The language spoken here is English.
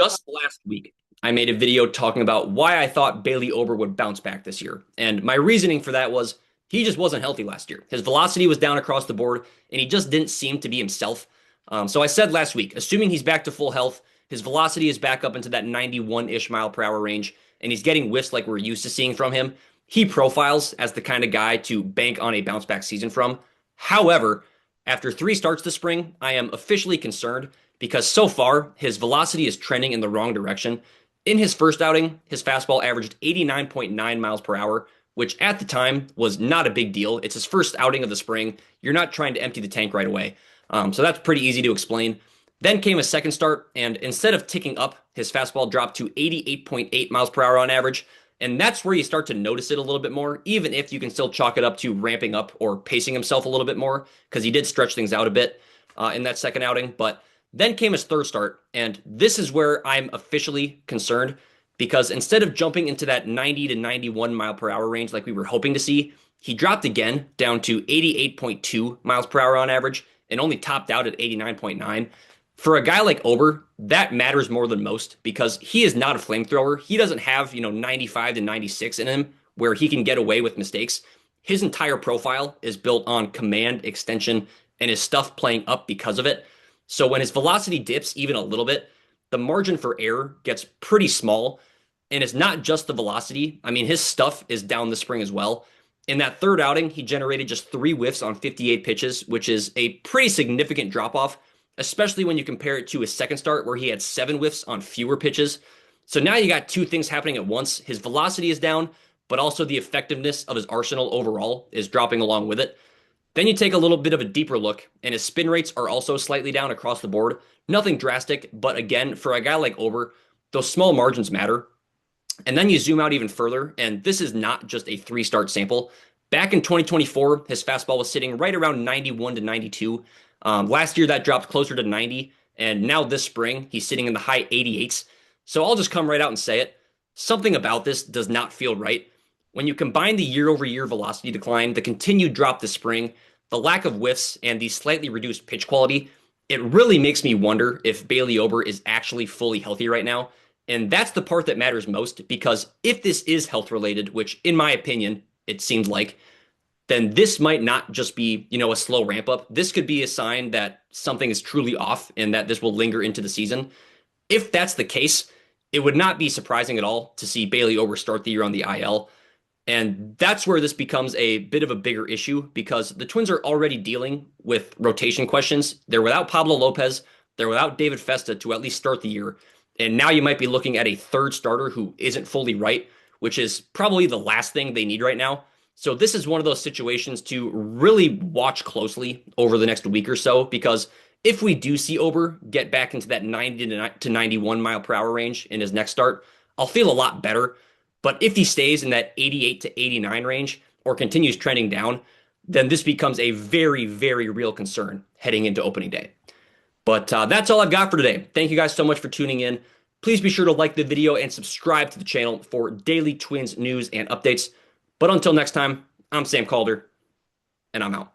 Just last week, I made a video talking about why I thought Bailey Ober would bounce back this year. And my reasoning for that was he just wasn't healthy last year. His velocity was down across the board, and he just didn't seem to be himself. So I said last week, assuming he's back to full health, his velocity is back up into that 91-ish mile per hour range, and he's getting whiffs like we're used to seeing from him. He profiles as the kind of guy to bank on a bounce back season from. However, after 3 starts this spring, I am officially concerned because so far his velocity is trending in the wrong direction. In his first outing, his fastball averaged 89.9 miles per hour, which at the time was not a big deal. It's his first outing of the spring. You're not trying to empty the tank right away. So that's pretty easy to explain. Then came a second start, and instead of ticking up, his fastball dropped to 88.8 miles per hour on average. And that's where you start to notice it a little bit more, even if you can still chalk it up to ramping up or pacing himself a little bit more, because he did stretch things out a bit in that second outing. But then came his third start, and this is where I'm officially concerned, because instead of jumping into that 90 to 91 mile per hour range like we were hoping to see, he dropped again down to 88.2 miles per hour on average and only topped out at 89.9. For a guy like Ober, that matters more than most because he is not a flamethrower. He doesn't have, 95 to 96 in him where he can get away with mistakes. His entire profile is built on command, extension, and his stuff playing up because of it. So when his velocity dips even a little bit, the margin for error gets pretty small. And it's not just the velocity. I mean, his stuff is down this spring as well. In that third outing, he generated just 3 whiffs on 58 pitches, which is a pretty significant drop off, especially when you compare it to his second start where he had 7 whiffs on fewer pitches. So now you got two things happening at once. His velocity is down, but also the effectiveness of his arsenal overall is dropping along with it. Then you take a little bit of a deeper look, and his spin rates are also slightly down across the board. Nothing drastic, but again, for a guy like Ober, those small margins matter. And then you zoom out even further, and this is not just a 3 start sample. Back in 2024, his fastball was sitting right around 91 to 92. Last year, that dropped closer to 90, and now this spring, he's sitting in the high 88s. So I'll just come right out and say it. Something about this does not feel right. When you combine the year-over-year velocity decline, the continued drop this spring, the lack of whiffs, and the slightly reduced pitch quality, it really makes me wonder if Bailey Ober is actually fully healthy right now. And that's the part that matters most, because if this is health-related, which in my opinion, it seems like, then this might not just be, a slow ramp up. This could be a sign that something is truly off and that this will linger into the season. If that's the case, it would not be surprising at all to see Bailey Ober start the year on the IL. And that's where this becomes a bit of a bigger issue because the Twins are already dealing with rotation questions. They're without Pablo Lopez. They're without David Festa to at least start the year. And now you might be looking at a third starter who isn't fully right, which is probably the last thing they need right now. So this is one of those situations to really watch closely over the next week or so, because if we do see Ober get back into that 90 to 91 mile per hour range in his next start, I'll feel a lot better. But if he stays in that 88 to 89 range or continues trending down, then this becomes a very, very real concern heading into opening day. But that's all I've got for today. Thank you guys so much for tuning in. Please be sure to like the video and subscribe to the channel for daily Twins news and updates. But until next time, I'm Sam Calder, and I'm out.